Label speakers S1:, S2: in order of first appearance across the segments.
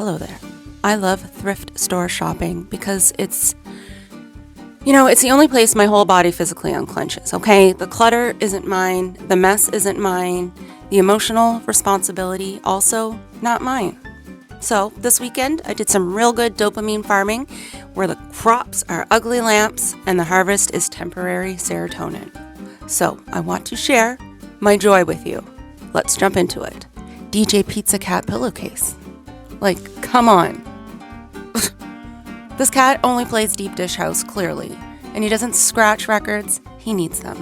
S1: Hello there. I love thrift store shopping because it's the only place my whole body physically unclenches, okay? The clutter isn't mine. The mess isn't mine. The emotional responsibility also not mine. So this weekend, I did some real good dopamine farming where the crops are ugly lamps and the harvest is temporary serotonin. So I want to share my joy with you. Let's jump into it. DJ Pizza Cat pillowcase. Like, come on. This cat only plays Deep Dish House, clearly. And he doesn't scratch records, he needs them.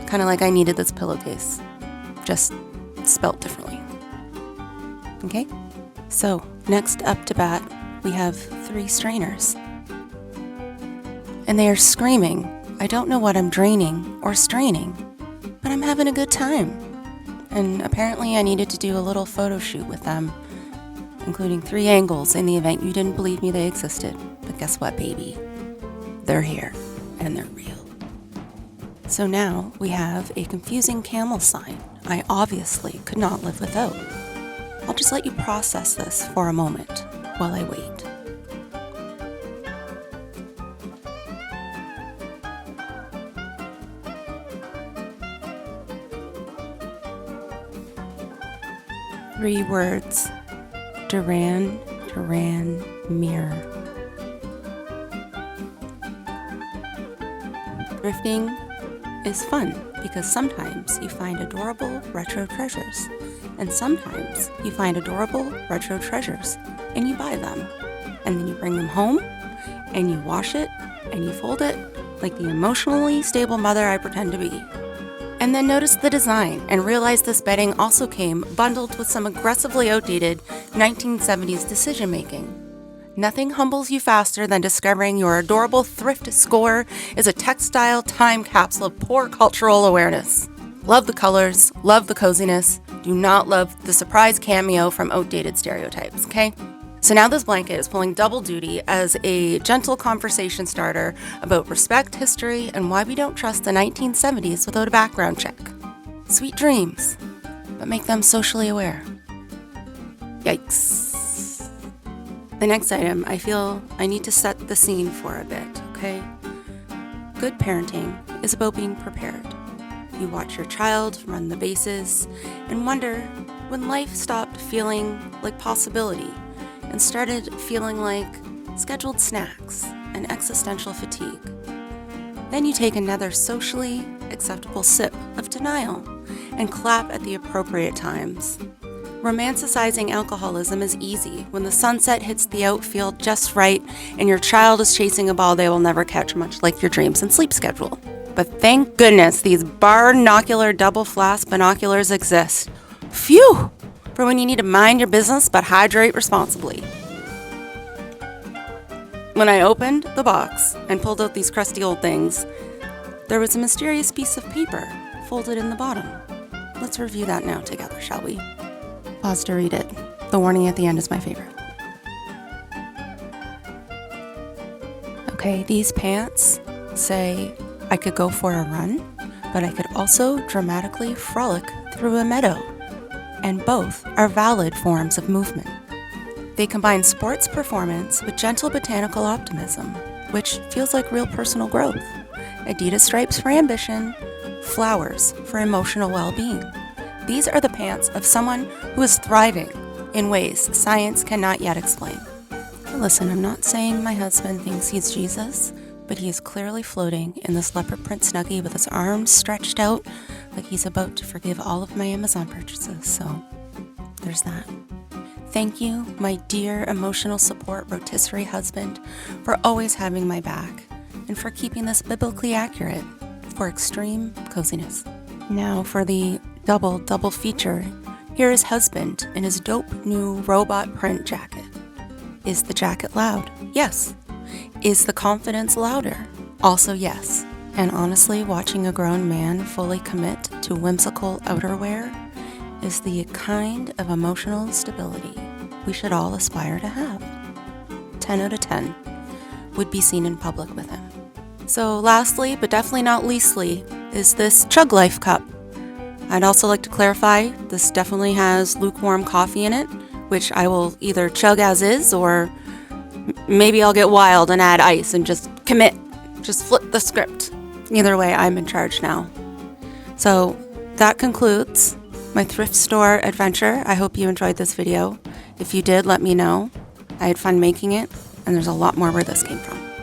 S1: Kind of like I needed this pillowcase. Just spelt differently. Okay? So, next up to bat, we have 3 strainers. And they are screaming, I don't know what I'm draining or straining, but I'm having a good time. And apparently I needed to do a little photo shoot with them, including 3 angles in the event you didn't believe me they existed. But guess what, baby? They're here, and they're real. So now we have a confusing camel sign I obviously could not live without. I'll just let you process this for a moment while I wait. Three words. Duran, mirror. Thrifting is fun because sometimes you find adorable retro treasures, and sometimes you find adorable retro treasures and you buy them, and then you bring them home and you wash it and you fold it like the emotionally stable mother I pretend to be. And then notice the design and realize this bedding also came bundled with some aggressively outdated 1970s decision making. Nothing humbles you faster than discovering your adorable thrift score is a textile time capsule of poor cultural awareness. Love the colors, love the coziness, do not love the surprise cameo from outdated stereotypes, okay? So now this blanket is pulling double duty as a gentle conversation starter about respect, history, and why we don't trust the 1970s without a background check. Sweet dreams, but make them socially aware. Yikes. The next item, I feel I need to set the scene for a bit, okay? Good parenting is about being prepared. You watch your child run the bases and wonder when life stopped feeling like possibility and started feeling like scheduled snacks and existential fatigue. Then you take another socially acceptable sip of denial and clap at the appropriate times. Romanticizing alcoholism is easy when the sunset hits the outfield just right and your child is chasing a ball they will never catch, much like your dreams and sleep schedule. But thank goodness these barnocular double flask binoculars exist. Phew! For when you need to mind your business but hydrate responsibly. When I opened the box and pulled out these crusty old things, there was a mysterious piece of paper folded in the bottom. Let's review that now together, shall we? Pause to read it. The warning at the end is my favorite. Okay, these pants say I could go for a run, but I could also dramatically frolic through a meadow. And both are valid forms of movement. They combine sports performance with gentle botanical optimism, which feels like real personal growth. Adidas stripes for ambition, flowers for emotional well-being. These are the pants of someone who is thriving in ways science cannot yet explain. Listen, I'm not saying my husband thinks he's Jesus, but he is clearly floating in this leopard print snuggie with his arms stretched out like he's about to forgive all of my Amazon purchases, so there's that. Thank you, my dear emotional support rotisserie husband, for always having my back and for keeping this biblically accurate for extreme coziness. Now for the double feature, here is husband in his dope new robot print jacket. Is the jacket loud? Yes. Is the confidence louder? Also yes. And honestly, watching a grown man fully commit to whimsical outerwear is the kind of emotional stability we should all aspire to have. 10 out of 10 would be seen in public with him. So lastly, but definitely not leastly, is this Chug Life cup. I'd also like to clarify, this definitely has lukewarm coffee in it, which I will either chug as is, or maybe I'll get wild and add ice and just commit, just flip the script. Either way, I'm in charge now. So that concludes my thrift store adventure. I hope you enjoyed this video. If you did, let me know. I had fun making it, and there's a lot more where this came from.